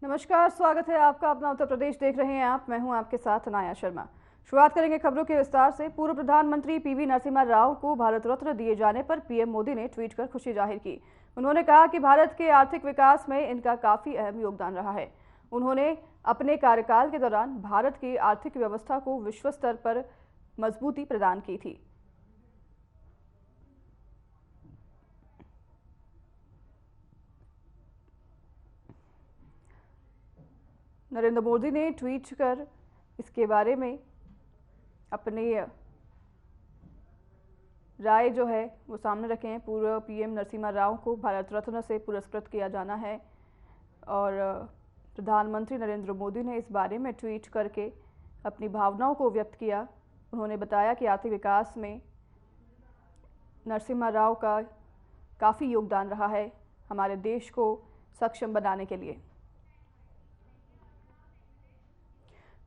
नमस्कार, स्वागत है आपका अपना उत्तर प्रदेश देख रहे हैं आप। मैं हूं आपके साथ अनाया शर्मा। शुरुआत करेंगे खबरों के विस्तार से। पूर्व प्रधानमंत्री पीवी नरसिम्हा राव को भारत रत्न दिए जाने पर पीएम मोदी ने ट्वीट कर खुशी जाहिर की। उन्होंने कहा कि भारत के आर्थिक विकास में इनका काफी अहम योगदान रहा है। उन्होंने अपने कार्यकाल के दौरान भारत की आर्थिक व्यवस्था को विश्व स्तर पर मजबूती प्रदान की थी। नरेंद्र मोदी ने ट्वीट कर इसके बारे में अपनी राय जो है वो सामने रखे हैं। पूर्व पीएम नरसिम्हा राव को भारत रत्न से पुरस्कृत किया जाना है और प्रधानमंत्री नरेंद्र मोदी ने इस बारे में ट्वीट करके अपनी भावनाओं को व्यक्त किया। उन्होंने बताया कि आर्थिक विकास में नरसिम्हा राव का काफ़ी योगदान रहा है हमारे देश को सक्षम बनाने के लिए।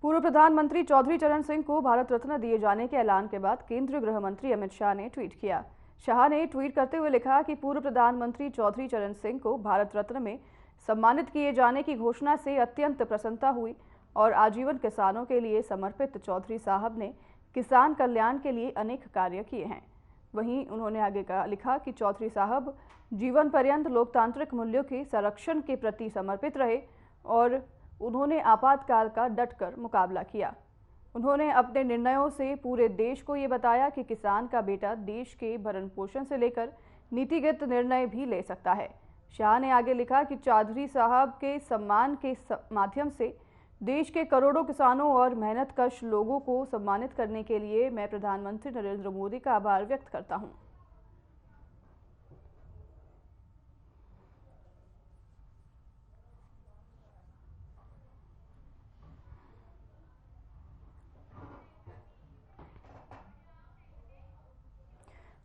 पूर्व प्रधानमंत्री चौधरी चरण सिंह को भारत रत्न दिए जाने के ऐलान के बाद केंद्रीय गृह मंत्री अमित शाह ने ट्वीट किया। शाह ने ट्वीट करते हुए लिखा कि पूर्व प्रधानमंत्री चौधरी चरण सिंह को भारत रत्न में सम्मानित किए जाने की घोषणा से अत्यंत प्रसन्नता हुई और आजीवन किसानों के लिए समर्पित चौधरी साहब ने किसान कल्याण के लिए अनेक कार्य किए हैं। वहीं उन्होंने आगे लिखा कि चौधरी साहब जीवन पर्यंत लोकतांत्रिक मूल्यों के संरक्षण के प्रति समर्पित रहे और उन्होंने आपातकाल का डटकर मुकाबला किया। उन्होंने अपने निर्णयों से पूरे देश को ये बताया कि किसान का बेटा देश के भरण पोषण से लेकर नीतिगत निर्णय भी ले सकता है। शाह ने आगे लिखा कि चौधरी साहब के सम्मान के माध्यम से देश के करोड़ों किसानों और मेहनतकश लोगों को सम्मानित करने के लिए मैं प्रधानमंत्री नरेंद्र मोदी का आभार व्यक्त करता हूं।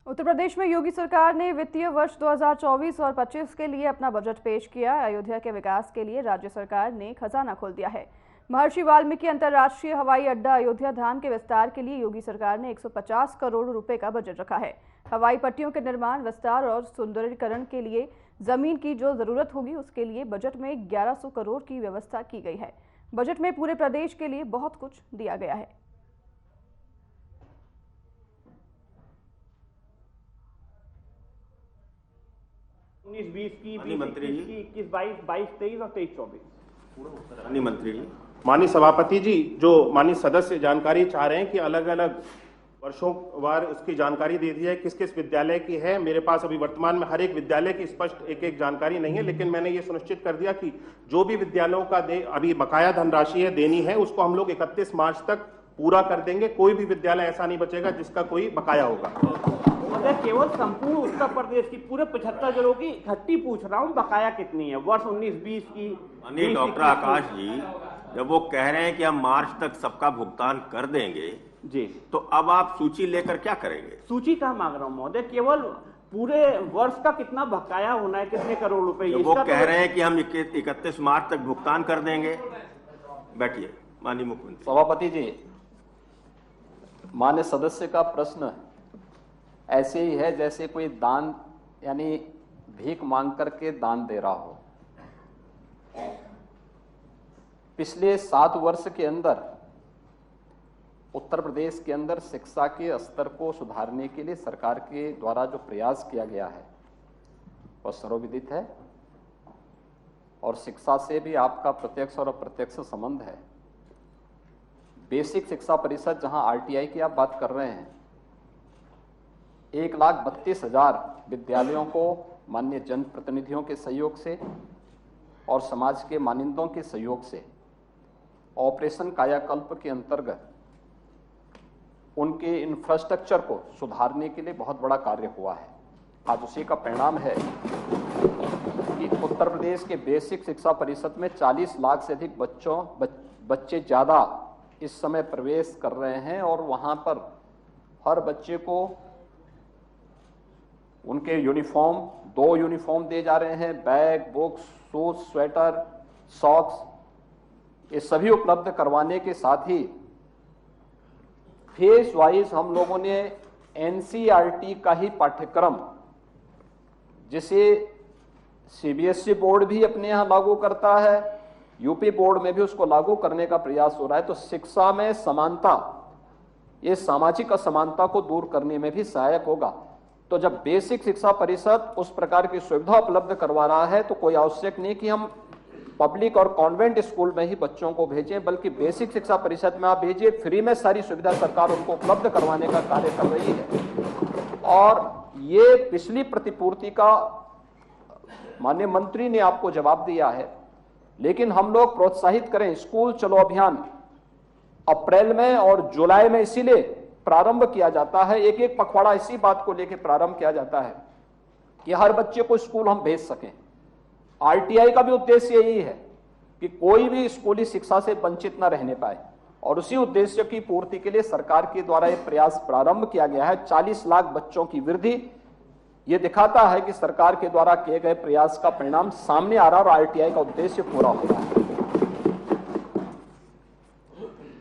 उत्तर प्रदेश में योगी सरकार ने वित्तीय वर्ष 2024 और 25 के लिए अपना बजट पेश किया। अयोध्या के विकास के लिए राज्य सरकार ने खजाना खोल दिया है। महर्षि वाल्मीकि अंतर्राष्ट्रीय हवाई अड्डा अयोध्या धाम के विस्तार के लिए योगी सरकार ने 150 करोड़ रुपए का बजट रखा है। हवाई पट्टियों के निर्माण, विस्तार और सुंदरीकरण के लिए जमीन की जो जरूरत होगी उसके लिए बजट में 1100 करोड़ की व्यवस्था की गई है। बजट में पूरे प्रदेश के लिए बहुत कुछ दिया गया है। 19-20 की, 20-21 की, 21-22, 22-23 और 23-24। माननीय मंत्री जी, माननीय सभापति जी, जो माननीय सदस्य जानकारी चाह रहे हैं कि अलग अलग वर्षों वार उसकी जानकारी दे दी है, किस किस विद्यालय की है। मेरे पास अभी वर्तमान में हर एक विद्यालय की स्पष्ट एक एक जानकारी नहीं है, लेकिन मैंने ये सुनिश्चित कर दिया कि जो भी विद्यालयों का अभी बकाया धनराशि है देनी है उसको हम लोग 31 मार्च तक पूरा कर देंगे। कोई भी विद्यालय ऐसा नहीं बचेगा जिसका कोई बकाया होगा। केवल संपूर्ण उत्तर प्रदेश की पूरे 75 जिलों की इकट्ठी पूछ रहा हूँ, बकाया कितनी है वर्ष 19-20 की। माननीय डॉक्टर आकाश जी, जब वो कह रहे हैं कि हम मार्च तक सबका भुगतान कर देंगे जी, तो अब आप सूची लेकर क्या करेंगे? सूची कहाँ मांग रहा हूँ महोदय, केवल पूरे वर्ष का कितना बकाया होना है, कितने करोड़ रुपए। वो कह रहे हैं कि हम 31 मार्च तक भुगतान कर देंगे। बैठिए माननीय मुख्यमंत्री। सभापति जी, मान्य सदस्य का प्रश्न ऐसे ही है जैसे कोई दान यानी भीख मांग करके दान दे रहा हो। पिछले 7 वर्ष के अंदर उत्तर प्रदेश के अंदर शिक्षा के स्तर को सुधारने के लिए सरकार के द्वारा जो प्रयास किया गया है वह सर्वविदित है और शिक्षा से भी आपका प्रत्यक्ष और अप्रत्यक्ष संबंध है। बेसिक शिक्षा परिषद, जहां आरटीआई की आप बात कर रहे हैं, 1,32,000 विद्यालयों को माननीय जनप्रतिनिधियों के सहयोग से और समाज के मानिंदों के सहयोग से ऑपरेशन कायाकल्प के अंतर्गत उनके इंफ्रास्ट्रक्चर को सुधारने के लिए बहुत बड़ा कार्य हुआ है। आज उसी का परिणाम है कि उत्तर प्रदेश के बेसिक शिक्षा परिषद में 40 लाख से अधिक बच्चे ज़्यादा इस समय प्रवेश कर रहे हैं और वहाँ पर हर बच्चे को उनके यूनिफॉर्म, 2 यूनिफॉर्म दिए जा रहे हैं, bag, books, shoes, sweater, socks, ये सभी उपलब्ध करवाने के साथ ही फेज वाइज हम लोगों ने एनसीईआरटी का ही पाठ्यक्रम, जिसे सीबीएसई बोर्ड भी अपने यहाँ लागू करता है, यूपी बोर्ड में भी उसको लागू करने का प्रयास हो रहा है। तो शिक्षा में समानता, ये सामाजिक असमानता को दूर करने में भी सहायक होगा। तो जब बेसिक शिक्षा परिषद उस प्रकार की सुविधा उपलब्ध करवा रहा है तो कोई आवश्यक नहीं कि हम पब्लिक और कॉन्वेंट स्कूल में ही बच्चों को भेजें, बल्कि बेसिक शिक्षा परिषद में आप भेजिए। फ्री में सारी सुविधा सरकार उनको उपलब्ध करवाने का कार्य कर रही है। और ये पिछली प्रतिपूर्ति का माननीय मंत्री ने आपको जवाब दिया है, लेकिन हम लोग प्रोत्साहित करें। स्कूल चलो अभियान अप्रैल में और जुलाई में इसीलिए प्रारंभ किया जाता है, एक एक पखवाड़ा इसी बात को लेकर प्रारंभ किया जाता है कि हर बच्चे को स्कूल हम भेज सकें। आरटीआई का भी उद्देश्य यही है कि कोई भी स्कूली शिक्षा से वंचित न रहने पाए, और उसी उद्देश्य की पूर्ति के लिए सरकार के द्वारा यह प्रयास प्रारंभ किया गया है। 40 लाख बच्चों की वृद्धि, यह दिखाता है कि सरकार के द्वारा किए गए प्रयास का परिणाम सामने आ रहा है और आरटीआई का उद्देश्य पूरा हो रहा है।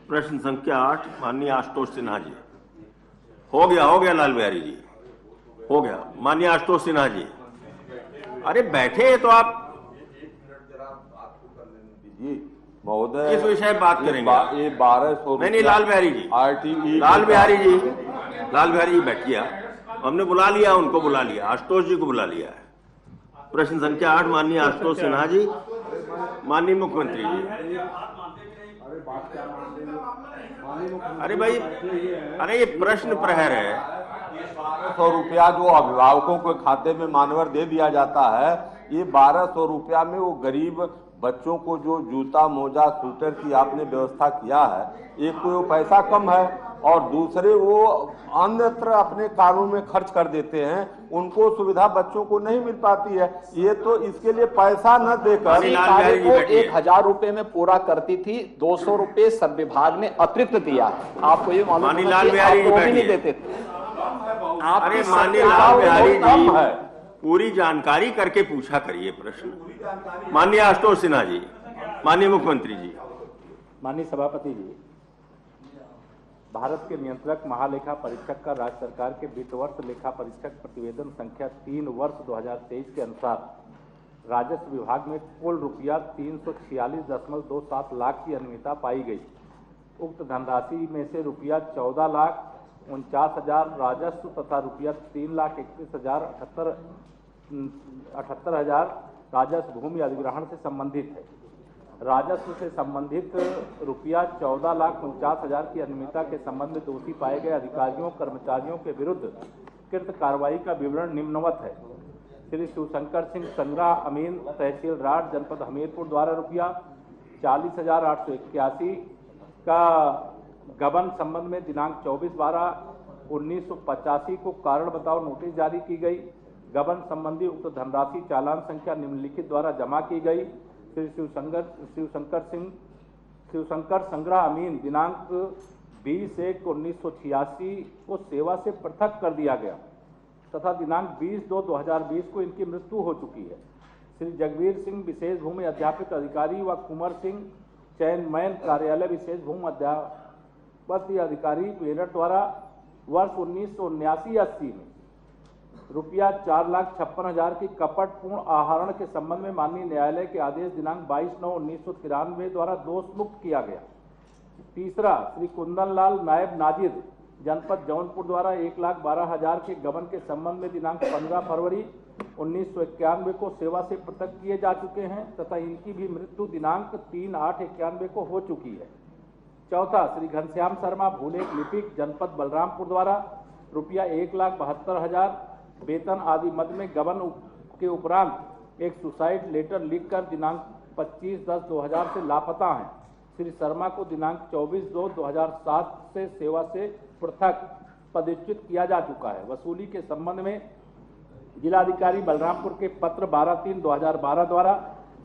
प्रश्न संख्या 8 माननीय आशुतोष सिन्हा जी। हो गया लाल बिहारी जी, हो गया। माननीय आशुतोष सिन्हा जी, अरे बैठे तो आप महोदय, इस विषय बात करेंगे। ये 1200 नहीं, लाल बिहारी जी, RTE लाल बिहारी जी बैठिए। हमने बुला लिया, उनको बुला लिया, आशुतोष जी को बुला लिया है। प्रश्न संख्या 8 माननीय आशुतोष सिन्हा जी। माननीय मुख्यमंत्री जी। अरे भाई, अरे ये प्रश्न प्रहर है। 1200 रुपया जो अभिभावकों के खाते में मानवर दे दिया जाता है, ये 1200 रुपया में वो गरीब बच्चों को जो जूता मोजा स्वेटर की आपने व्यवस्था किया है, एक तो वो पैसा कम है और दूसरे वो अन्यत्र अपने कारों में खर्च कर देते हैं, उनको सुविधा बच्चों को नहीं मिल पाती है। ये तो इसके लिए पैसा न देकर कार्य को 1000 रुपए में पूरा करती थी, 200 रुपए सब विभाग ने अतिरिक्त दिया। आपको ये मालूम नहीं देते थे। अरे माननीय लाल बिहारी जी, पूरी जानकारी करके पूछा करिए प्रश्न। माननीय आशुतोष सिन्हा जी। माननीय मुख्यमंत्री जी। माननीय सभापति जी, भारत के नियंत्रक महालेखा परीक्षक का राज्य सरकार के वित्त वर्ष लेखा परीक्षक प्रतिवेदन संख्या 3 वर्ष 2023 के अनुसार राजस्व विभाग में कुल रुपया 346.27 लाख की अनियमितता पाई गई। उक्त धनराशि में से रुपया 14,49,000 राजस्व तथा रुपया 3,31,078 राजस्व भूमि अधिग्रहण से संबंधित है। राजस्व से संबंधित रुपया 14,49,000 की अनियमितता के संबंध में दोषी पाए गए अधिकारियों कर्मचारियों के विरुद्ध कृत कार्रवाई का विवरण निम्नवत है। श्री शिवशंकर सिंह संग्रह अमीन, तहसील राठ, जनपद हमीरपुर द्वारा रुपया 40,881 का गबन संबंध में दिनांक 24/12/1985 को कारण बताओ नोटिस जारी की गई। गबन संबंधी उक्त धनराशि चालान संख्या निम्नलिखित द्वारा जमा की गई। श्री शिवशंकर संग्रह अमीन दिनांक 20/1/1986 को सेवा से पृथक कर दिया गया तथा दिनांक 20/2/2020 को इनकी मृत्यु हो चुकी है। श्री जगवीर सिंह विशेष भूमि अध्यापक अधिकारी व कुंवर सिंह चैनमैन कार्यालय विशेष भूमि अध्यापक अधिकारी मेरठ द्वारा वर्ष 1979-80 में रुपया 4,56,000 की कपटपूर्ण आहरण के संबंध में माननीय न्यायालय के आदेश दिनांक 22/9/1993 द्वारा दोष मुक्त किया गया। तीसरा, श्री कुंदन लाल नायब नाजिर जनपद जौनपुर द्वारा 1,12,000 के गबन के संबंध में दिनांक 15 फरवरी 1991 को सेवा से पृथक किए जा चुके हैं तथा इनकी भी मृत्यु दिनांक 3/8/91 को हो चुकी है। चौथा, श्री घनश्याम शर्मा भूलेख लिपिक जनपद बलरामपुर द्वारा रुपया 1,72,000 वेतन आदि मद में गबन के उपरांत एक सुसाइड लेटर लिखकर दिनांक 25/10/2000 से लापता हैं। श्री शर्मा को दिनांक 24/2/2007 से सेवा से पृथक पदच्युत किया जा चुका है। वसूली के संबंध में जिलाधिकारी बलरामपुर के पत्र 12/3/2012 द्वारा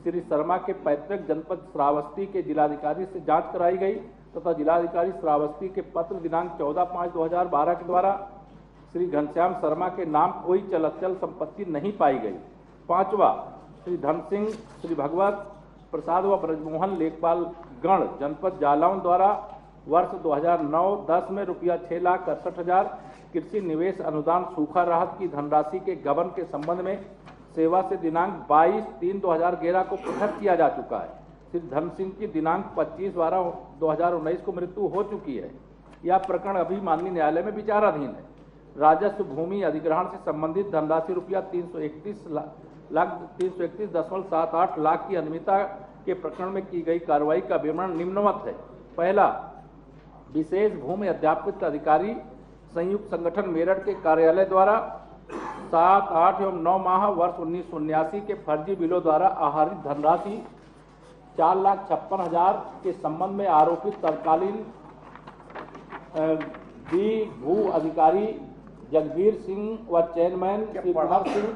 श्री शर्मा के पैतृक जनपद श्रावस्ती के जिलाधिकारी से जांच कराई गई तथा जिलाधिकारी श्रावस्ती के पत्र दिनांक 14/5/2012 के द्वारा श्री घनश्याम शर्मा के नाम कोई चल संपत्ति नहीं पाई गई। पांचवा, श्री धन सिंह, श्री भगवत प्रसाद व ब्रजमोहन लेखपाल गण जनपद जालौन द्वारा वर्ष 2009-10 में रुपया 6,61,000 कृषि निवेश अनुदान सूखा राहत की धनराशि के गबन के संबंध में सेवा से दिनांक 22/3/2011 को पृथक किया जा चुका है। श्री धन सिंह की दिनांक 25/12/2019 को मृत्यु हो चुकी है। यह प्रकरण अभी माननीय न्यायालय में विचाराधीन है। राजस्व भूमि अधिग्रहण से संबंधित धनराशि रुपया 331.78 लाख की अनियमितता के प्रकरण में की गई कार्रवाई का विवरण निम्नवत है। पहला, विशेष भूमि अध्यापित अधिकारी संयुक्त संगठन मेरठ के कार्यालय द्वारा 7, 8 एवं 9 माह वर्ष 1979 के फर्जी बिलों द्वारा आहरित धनराशि 4,56,000 के संबंध में आरोपित तत्कालीन भू अधिकारी जगबीर सिंह व चेयरमैन श्री कुमार सिंह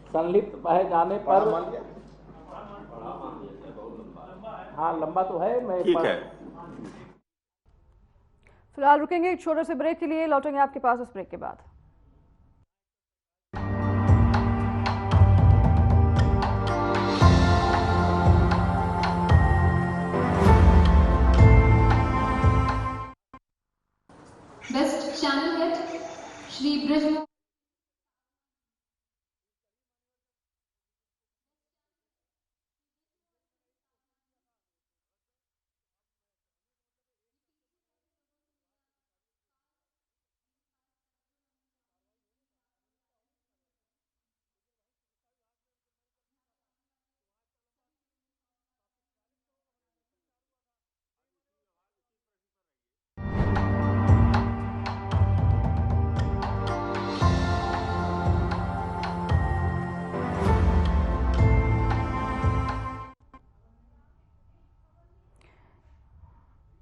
संलिप्त पाए जाने पर, हाँ लंबा तो है, मैं ठीक है। फिलहाल रुकेंगे एक छोटे से ब्रेक के लिए, लौटेंगे आपके पास इस ब्रेक के बाद। Best channel head Shri Braj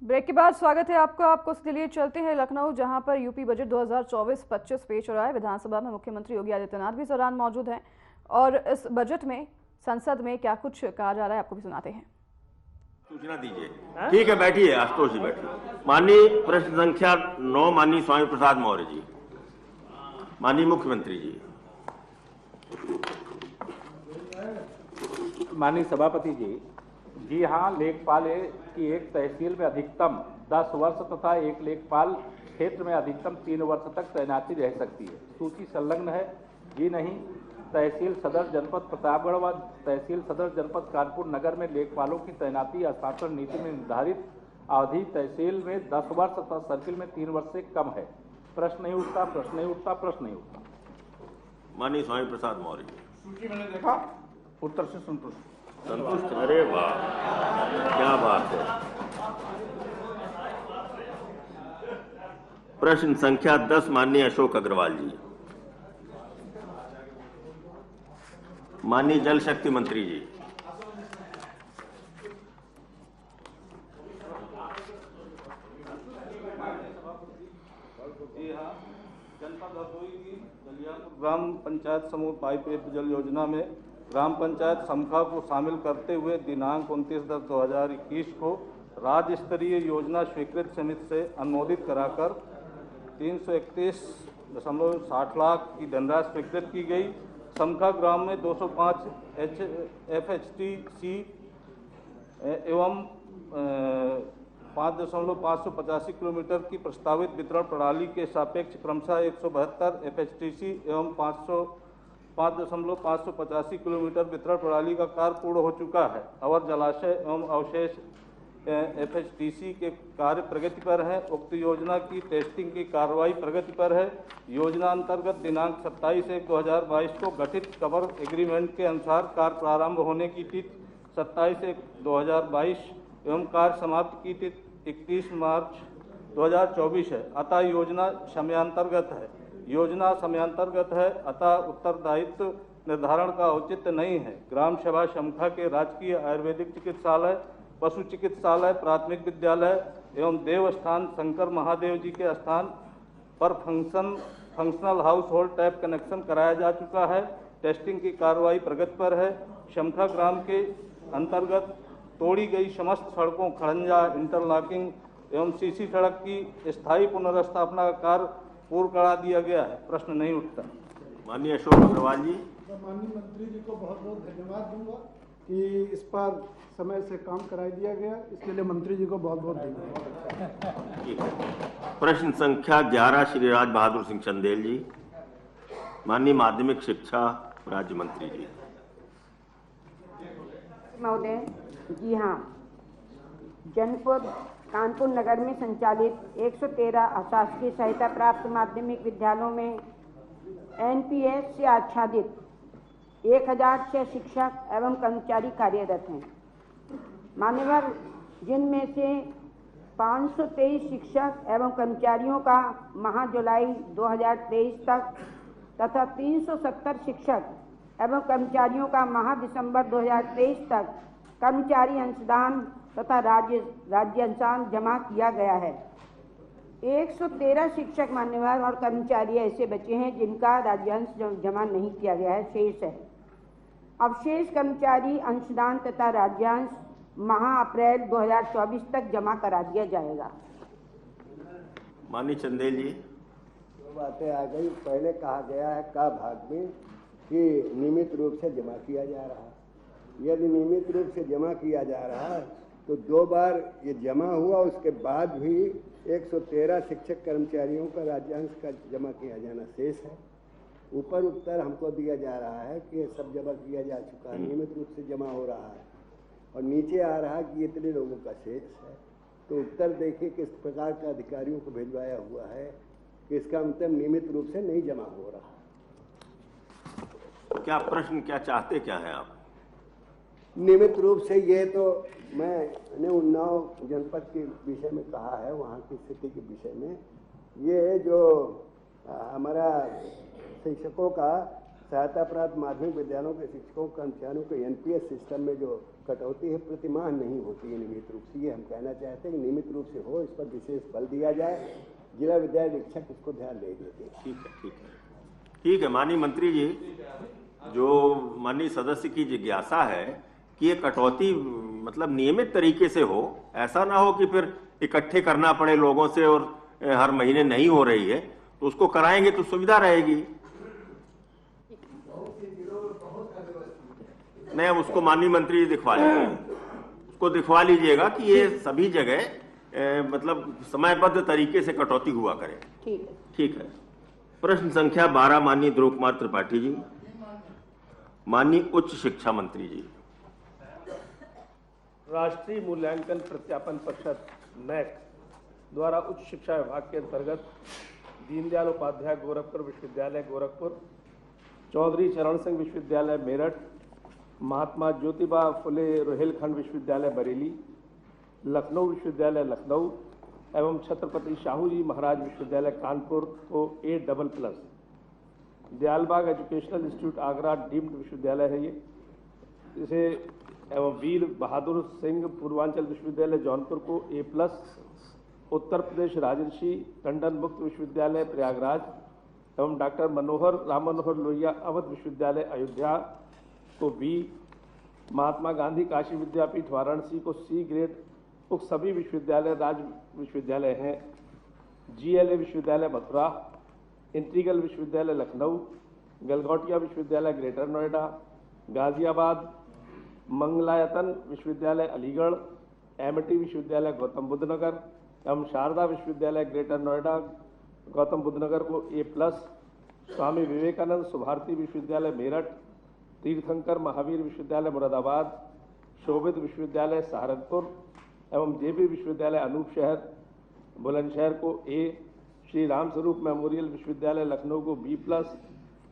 break के बाद स्वागत है आपको उसके लिए चलते हैं लखनऊ, जहां पर यूपी बजट 2024-25 पेश हो रहा है। विधानसभा में मुख्यमंत्री योगी आदित्यनाथ भी इस दौरान मौजूद हैं और इस बजट में संसद में क्या कुछ कहा जा रहा है आपको भी सुनाते हैं। सूचना दीजिए। ठीक है, बैठिए आशुतोष जी, बैठिए। माननीय प्रश्न संख्या 9 माननीय स्वामी प्रसाद मौर्य जी। माननीय मुख्यमंत्री जी। माननीय सभापति जी, जी हाँ, लेखपाल की एक तहसील में अधिकतम 10 वर्ष तथा एक लेखपाल क्षेत्र में अधिकतम 3 वर्ष तक तैनाती रह सकती है। सूची संलग्न है। जी नहीं, तहसील सदर जनपद प्रतापगढ़ व तहसील सदर जनपद कानपुर नगर में लेखपालों की तैनाती हस्तांतरण नीति में निर्धारित अवधि तहसील में 10 वर्ष तथा सर्किल में 3 वर्ष से कम है। प्रश्न नहीं उठता, प्रश्न नहीं उठता, प्रश्न नहीं उठता। माननीय स्वामी प्रसाद मौर्य जी। सूची मैंने देखा, उत्तर से संतुष्ट। संतुष्ट? अरे वाह, क्या बात है। प्रश्न संख्या 10 माननीय अशोक अग्रवाल जी। माननीय जल शक्ति मंत्री जी। जी हाँ, जनपद हरदोई की दलियापुर ग्राम पंचायत समूह पाइप जल योजना में ग्राम पंचायत समखा को शामिल करते हुए दिनांक 29/10/2021 को राज्य स्तरीय योजना स्वीकृत समिति से अनुमोदित कराकर 331.60 लाख की धनराशि स्वीकृत की गई। समखा ग्राम में 205 FHTC एवं 5.585 किलोमीटर की प्रस्तावित वितरण प्रणाली के सापेक्ष क्रमशः 172 FHTC एवं 5.585 किलोमीटर वितरण प्रणाली का कार्य पूर्ण हो चुका है। अवर जलाशय एवं अवशेष FHTC के कार्य प्रगति पर है। उक्त योजना की टेस्टिंग की कार्रवाई प्रगति पर है। योजना अंतर्गत दिनांक 27/1/2022 को गठित कवर एग्रीमेंट के अनुसार कार्य प्रारंभ होने की तिथि 27/1/2022 एवं कार्य समाप्ति की तिथि 31 मार्च 2024 है। अतः योजना समयांतर्गत है। योजना समयांतर्गत है, अतः उत्तरदायित्व निर्धारण का औचित्य नहीं है। ग्राम सभा समखा के राजकीय आयुर्वेदिक चिकित्सालय, पशु चिकित्सालय, प्राथमिक विद्यालय एवं देवस्थान शंकर महादेव जी के स्थान पर functional house hold tap connection कराया जा चुका है। टेस्टिंग की कार्रवाई प्रगति पर है। समखा ग्राम के अंतर्गत तोड़ी गई समस्त सड़कों, खड़ंजा, इंटरलॉकिंग एवं सीसी सड़क की स्थायी पुनर्स्थापना का कार्य पूर्ण करा दिया गया है। प्रश्न नहीं उठता। माननीय अशोक अग्रवाल जी। माननीय मंत्री जी को बहुत बहुत धन्यवाद दूंगा कि इस पर समय से काम करा दिया गया, इसके लिए मंत्री जी को बहुत बहुत धन्यवाद। ठीक है। प्रश्न संख्या 11 श्री राज बहादुर सिंह चंदेल जी। माननीय माध्यमिक शिक्षा राज्य मंत्री जी। महोदय, जी हाँ, जनपद कानपुर नगर में संचालित 113 अशासकीय सहायता प्राप्त माध्यमिक विद्यालयों में एनपीएस से आच्छादित 1006 शिक्षक एवं कर्मचारी कार्यरत हैं। मान्यवर, जिनमें से 523 शिक्षक एवं कर्मचारियों का माह जुलाई 2023 तक तथा 370 शिक्षक एवं कर्मचारियों का माह दिसंबर 2023 तक कर्मचारी अंशदान तथा राज्य अंशदान जमा किया गया है। 113 शिक्षक मान्यवर और कर्मचारी ऐसे बचे हैं जिनका राज्यांश जमा नहीं किया गया है, शेष है। अब शेष कर्मचारी अंशदान तथा राज्यांश माह अप्रैल 2024 तक जमा करा दिया जाएगा। माननीय चंदेल जी। दो बातें आ गई। पहले कहा गया है का भाग में कि नियमित रूप से जमा किया जा रहा है। यदि नियमित रूप से जमा किया जा रहा है तो 2 बार ये जमा हुआ, उसके बाद भी 113 शिक्षक कर्मचारियों का राज्यांश का जमा किया जाना शेष है। ऊपर उत्तर हमको दिया जा रहा है कि सब जमा किया जा चुका है, नियमित रूप से जमा हो रहा है, और नीचे आ रहा है कि इतने लोगों का शेष है। तो उत्तर देखिए किस प्रकार का अधिकारियों को भिजवाया हुआ है कि इसका मतलब नियमित रूप से नहीं जमा हो रहा। क्या प्रश्न, क्या चाहते क्या है आप? नियमित रूप से ये तो मैंने उन्नाव जनपद के विषय में कहा है, वहाँ की स्थिति के विषय में। ये जो हमारा शिक्षकों का सहायता प्राप्त माध्यमिक विद्यालयों के शिक्षकों कर्मचारियों के एनपीएस सिस्टम में जो कटौती है प्रतिमाह नहीं होती है नियमित रूप से। ये हम कहना चाहते हैं कि नियमित रूप से हो, इस पर विशेष बल दिया जाए। जिला विद्यालय अधीक्षक इसको ध्यान दे देते हैं। ठीक है, ठीक है, ठीक है। माननीय मंत्री जी, जो माननीय सदस्य की जिज्ञासा है कि ये कटौती मतलब नियमित तरीके से हो, ऐसा ना हो कि फिर इकट्ठे करना पड़े लोगों से और हर महीने नहीं हो रही है, तो उसको कराएंगे तो सुविधा रहेगी। नहीं, अब उसको माननीय मंत्री दिखवा लीजिए, उसको दिखवा लीजिएगा कि ये सभी जगह मतलब समयबद्ध तरीके से कटौती हुआ करे। ठीक है, ठीक है। प्रश्न संख्या 12 माननीय ध्रुव कुमार त्रिपाठी जी। माननीय उच्च शिक्षा मंत्री जी। राष्ट्रीय मूल्यांकन प्रत्यापन परिषद नैक द्वारा उच्च शिक्षा विभाग के अंतर्गत दीनदयाल उपाध्याय गोरखपुर विश्वविद्यालय गोरखपुर, चौधरी चरण सिंह विश्वविद्यालय मेरठ, महात्मा ज्योतिबा फुले रोहिलखंड विश्वविद्यालय बरेली, लखनऊ विश्वविद्यालय लखनऊ एवं छत्रपति शाहू जी महाराज विश्वविद्यालय कानपुर को A++, Dayalbagh educational institute Agra deemed विश्वविद्यालय है ये, इसे एवं वीर बहादुर सिंह पूर्वांचल विश्वविद्यालय जौनपुर को A+, उत्तर प्रदेश राजर्षि टंडन मुक्त विश्वविद्यालय प्रयागराज एवं डॉक्टर राम मनोहर लोहिया अवध विश्वविद्यालय अयोध्या को B, महात्मा गांधी काशी विद्यापीठ वाराणसी को C ग्रेड। उक्त सभी विश्वविद्यालय राज्य विश्वविद्यालय हैं। GLA विश्वविद्यालय मथुरा, इंटीग्रल विश्वविद्यालय लखनऊ, गलगोटिया विश्वविद्यालय ग्रेटर नोएडा, गाजियाबाद मंगलायतन विश्वविद्यालय अलीगढ़, एमिटी विश्वविद्यालय गौतम बुद्ध नगर एवं शारदा विश्वविद्यालय ग्रेटर नोएडा गौतम बुद्ध नगर को A+, स्वामी विवेकानंद सुभारती विश्वविद्यालय मेरठ, तीर्थंकर महावीर विश्वविद्यालय मुरादाबाद, शोभित विश्वविद्यालय सहारनपुर एवं JB विश्वविद्यालय अनूप शहर बुलंदशहर को A, श्री रामस्वरूप मेमोरियल विश्वविद्यालय लखनऊ को B+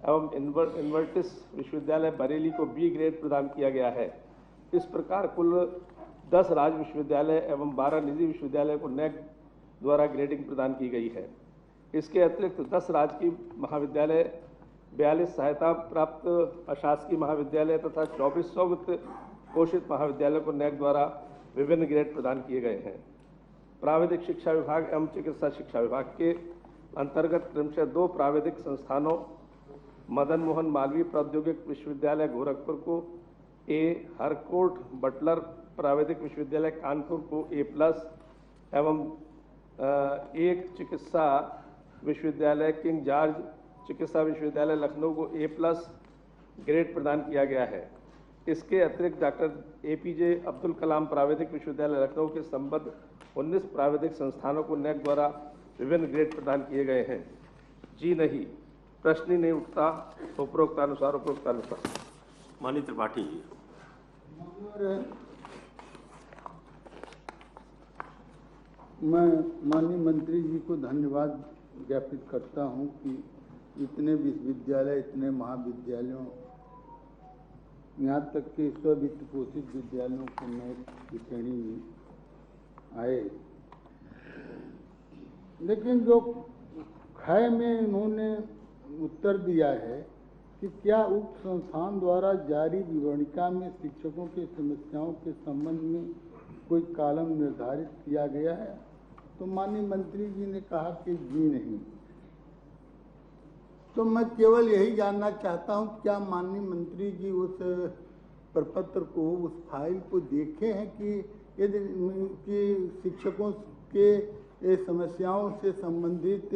एवं इन्वर्टिस विश्वविद्यालय बरेली को B ग्रेड प्रदान किया गया है। इस प्रकार कुल 10 राज्य विश्वविद्यालय एवं 12 निजी विश्वविद्यालय को NAAC द्वारा ग्रेडिंग प्रदान की गई है। इसके अतिरिक्त 10 राजकीय महाविद्यालय, 42 सहायता प्राप्त अशासकीय महाविद्यालय तथा 2400 वित्त पोषित महाविद्यालय को NAAC द्वारा विभिन्न ग्रेड प्रदान किए गए हैं। प्राविधिक शिक्षा विभाग एवं चिकित्सा शिक्षा विभाग के अंतर्गत क्रमशः 2 प्राविधिक संस्थानों मदन मोहन मालवीय प्रौद्योगिक विश्वविद्यालय गोरखपुर को A, हरकोट बटलर प्राविधिक विश्वविद्यालय कानपुर को A+ एवं एक चिकित्सा विश्वविद्यालय किंग जॉर्ज चिकित्सा विश्वविद्यालय लखनऊ को A+ ग्रेड प्रदान किया गया है। इसके अतिरिक्त डॉक्टर APJ अब्दुल कलाम प्राविधिक विश्वविद्यालय लखनऊ के संबद्ध 19 प्राविधिक संस्थानों को NAAC द्वारा विभिन्न ग्रेड प्रदान किए गए हैं। जी नहीं, प्रश्न ही नहीं उठता। उपरोक्तानुसार। माननीय त्रिपाठी जी। मैं माननीय मंत्री जी को धन्यवाद ज्ञापित करता हूं कि इतने विश्वविद्यालय, इतने महाविद्यालयों, यहाँ तक कि स्व-वित्त पोषित विद्यालयों को NAAC की श्रेणी में आए। लेकिन जो खय में इन्होंने उत्तर दिया है कि क्या उक्त संस्थान द्वारा जारी विवरणिका में शिक्षकों की समस्याओं के संबंध में कोई कॉलम निर्धारित किया गया है, तो माननीय मंत्री जी ने कहा कि जी नहीं। तो मैं केवल यही जानना चाहता हूं, क्या माननीय मंत्री जी उस प्रपत्र को, उस फाइल को देखे हैं कि यदि कि शिक्षकों के समस्याओं से संबंधित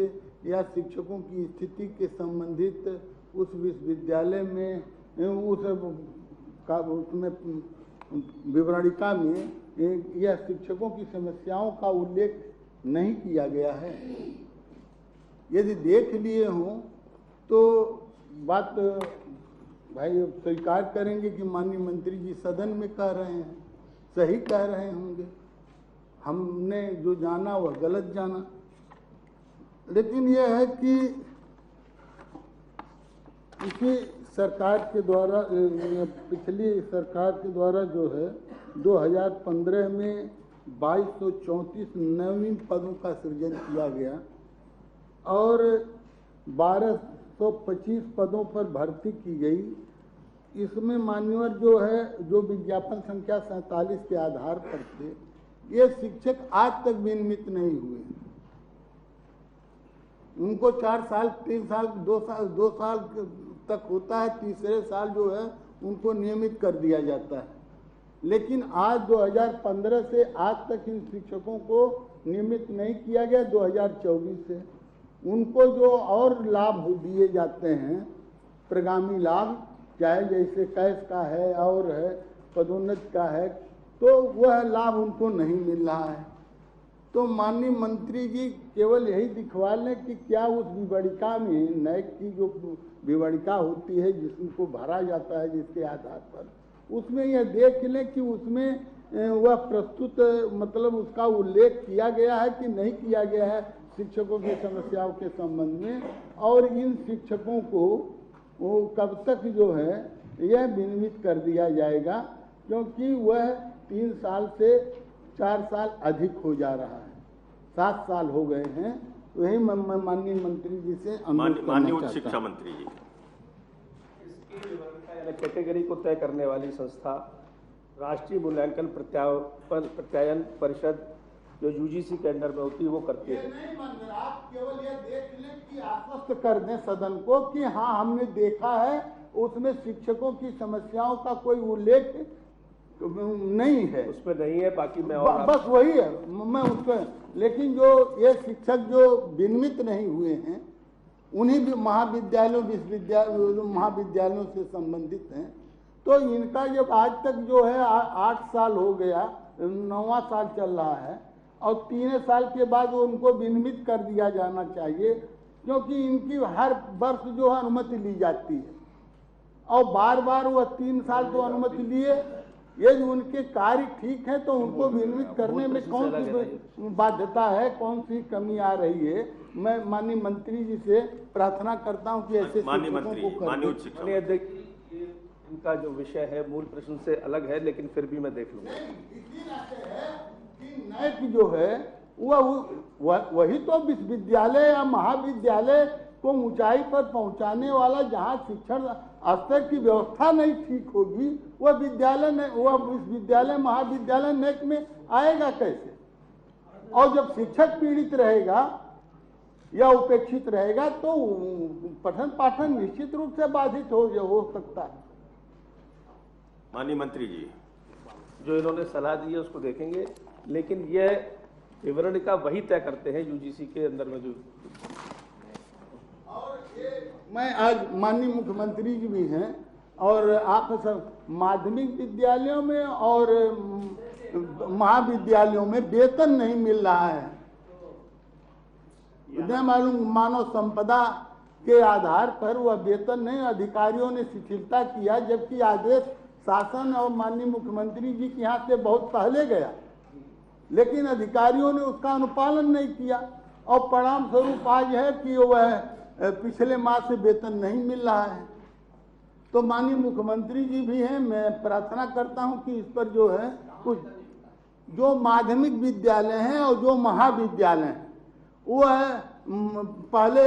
या शिक्षकों की स्थिति के संबंधित उस विश्वविद्यालय में उसमें विवरणिका में यह शिक्षकों की समस्याओं का उल्लेख नहीं किया गया है। यदि देख लिए हों तो बात भाई स्वीकार करेंगे कि माननीय मंत्री जी सदन में कह रहे हैं, सही कह रहे होंगे, हमने जो जाना वह गलत जाना। लेकिन यह है कि इसी सरकार के द्वारा, पिछली सरकार के द्वारा जो है 2015 में 2234 नवीन पदों का सृजन किया गया और 1225 पदों पर भर्ती की गई। इसमें मान्यवर जो है, जो विज्ञापन संख्या 47 के आधार पर थे, ये शिक्षक आज तक भी नियमित नहीं हुए। उनको 4 साल, 3 साल, 2 साल तक होता है, तीसरे साल जो है उनको नियमित कर दिया जाता है। लेकिन आज 2015 से आज तक इन शिक्षकों को नियमित नहीं किया गया। 2024 से उनको जो और लाभ दिए जाते हैं, प्रगामी लाभ, चाहे जैसे कैश का है और है, पदोन्नति का है, तो वह लाभ उनको नहीं मिल रहा है। तो माननीय मंत्री जी केवल यही दिखवा लें कि क्या उस विवरणिका में, NAAC की जो विवरणिका होती है जिसको भरा जाता है जिसके आधार पर, उसमें यह देख लें कि उसमें वह प्रस्तुत, मतलब उसका उल्लेख किया गया है कि नहीं किया गया है शिक्षकों की समस्याओं के संबंध में, और इन शिक्षकों को वो कब तक जो है यह विनियमित कर दिया जाएगा, क्योंकि वह 3 साल से 4 साल अधिक हो जा रहा है, 7 साल हो गए हैं। तो यही मैं माननीय मंत्री जी से अनुरोध करना माननीय उच्च चाहता शिक्षा हूं। मंत्री जी। कैटेगरी को तय करने वाली संस्था राष्ट्रीय मूल्यांकन प्रत्यायन परिषद जो UGC के अंडर में होती है वो करती है। नहीं मंदिर, आप केवल ये देख लें कि आश्वस्त कर दें सदन को कि हाँ हमने देखा है, उसमें शिक्षकों की समस्याओं का कोई उल्लेख नहीं है, उसमें नहीं है। बाकी मैं और बस वही है मैं उसको, लेकिन जो ये शिक्षक जो विनियमित नहीं हुए हैं उन्हीं भी महाविद्यालयों, महाविद्यालयों से संबंधित हैं। तो इनका जब आज तक जो है 8 साल हो गया, 9वां साल चल रहा है, और 3 साल के बाद वो उनको विनियमित कर दिया जाना चाहिए, क्योंकि इनकी हर वर्ष जो है अनुमति ली जाती है और बार बार वह 3 साल तो अनुमति लिए। यदि उनके कार्य ठीक है तो उनको विनियमित करने में कौन सी बाध्यता है, कौन सी कमी आ रही है। मैं माननीय मंत्री जी से प्रार्थना करता हूं कि ऐसे इनका जो विषय है मूल प्रश्न से अलग है, लेकिन फिर भी मैं देख लूंगा। NAAC जो है वही तो विश्वविद्यालय या महाविद्यालय को ऊंचाई पर पहुंचाने वाला, जहां शिक्षण स्तर की व्यवस्था नहीं ठीक होगी, वह विश्वविद्यालय महाविद्यालय NAAC में आएगा कैसे। और जब शिक्षक पीड़ित रहेगा या उपेक्षित रहेगा तो पठन पाठन निश्चित रूप से बाधित हो सकता है। माननीय मंत्री जी, जो इन्होंने सलाह दी है उसको देखेंगे, लेकिन यह विवरणिका वही तय करते हैं UGC के अंदर में जो। मैं आज माननीय मुख्यमंत्री जी भी हैं और आप सब माध्यमिक विद्यालयों में और महाविद्यालयों में वेतन नहीं मिल रहा है। इतना मालूम, मानव संपदा के आधार पर वह वेतन नहीं, अधिकारियों ने शिथिलता किया, जबकि आदेश शासन और माननीय मुख्यमंत्री जी के यहाँ से बहुत पहले गया। लेकिन अधिकारियों ने उसका अनुपालन नहीं किया और परिणाम स्वरूप आज है कि वह पिछले माह से वेतन नहीं मिल रहा है। तो माननीय मुख्यमंत्री जी भी हैं, मैं प्रार्थना करता हूं कि इस पर जो है कुछ जो माध्यमिक विद्यालय हैं और जो महाविद्यालय हैं वह पहले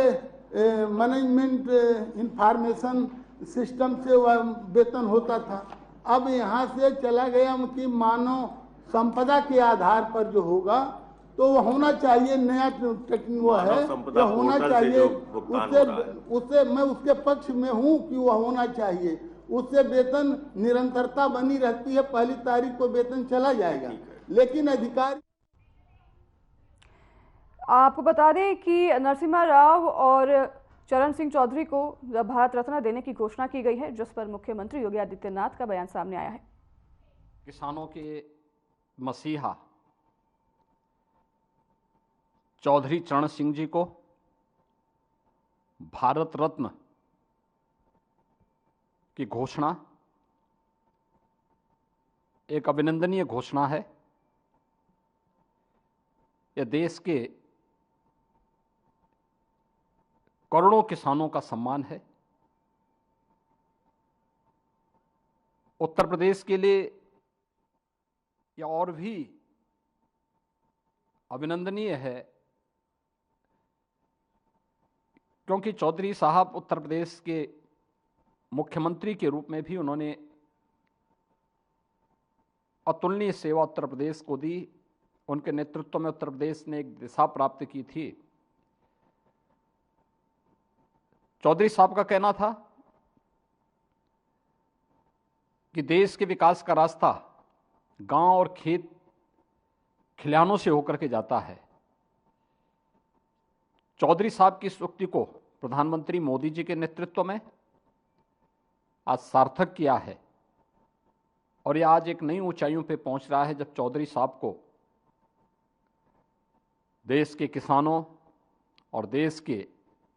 मैनेजमेंट इंफॉर्मेशन सिस्टम से वह वेतन होता था, अब यहाँ से चला गया कि मानव संपदा के आधार पर जो होगा तो वो होना चाहिए, नया वो है जो होना चाहिए, उससे मैं उसके पक्ष में हूँ कि वह होना चाहिए। उससे वेतन निरंतरता बनी रहती है, पहली तारीख को वेतन चला जाएगा। लेकिन अधिकारी, आपको बता दें कि नरसिम्हा राव और चरण सिंह चौधरी को भारत रत्न देने की घोषणा की गई है, जिस पर मुख्यमंत्री योगी आदित्यनाथ का बयान सामने आया है। किसानों के मसीहा चौधरी चरण सिंह जी को भारत रत्न की घोषणा एक अभिनंदनीय घोषणा है। यह देश के करोड़ों किसानों का सम्मान है। उत्तर प्रदेश के लिए यह और भी अभिनंदनीय है, क्योंकि चौधरी साहब उत्तर प्रदेश के मुख्यमंत्री के रूप में भी उन्होंने अतुलनीय सेवा उत्तर प्रदेश को दी। उनके नेतृत्व में उत्तर प्रदेश ने एक दिशा प्राप्त की थी। चौधरी साहब का कहना था कि देश के विकास का रास्ता गांव और खेत खलिहानों से होकर के जाता है। चौधरी साहब की इस उक्ति को प्रधानमंत्री मोदी जी के नेतृत्व में आज सार्थक किया है और यह आज एक नई ऊंचाइयों पे पहुंच रहा है, जब चौधरी साहब को देश के किसानों और देश के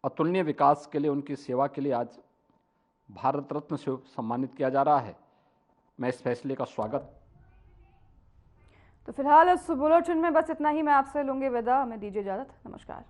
अतुलनीय विकास के लिए, उनकी सेवा के लिए आज भारत रत्न से सम्मानित किया जा रहा है। मैं इस फैसले का स्वागत। तो फिलहाल इस बुलेटिन में बस इतना ही। मैं आपसे लूंगी विदा, हमें दीजिए इजाजत। नमस्कार।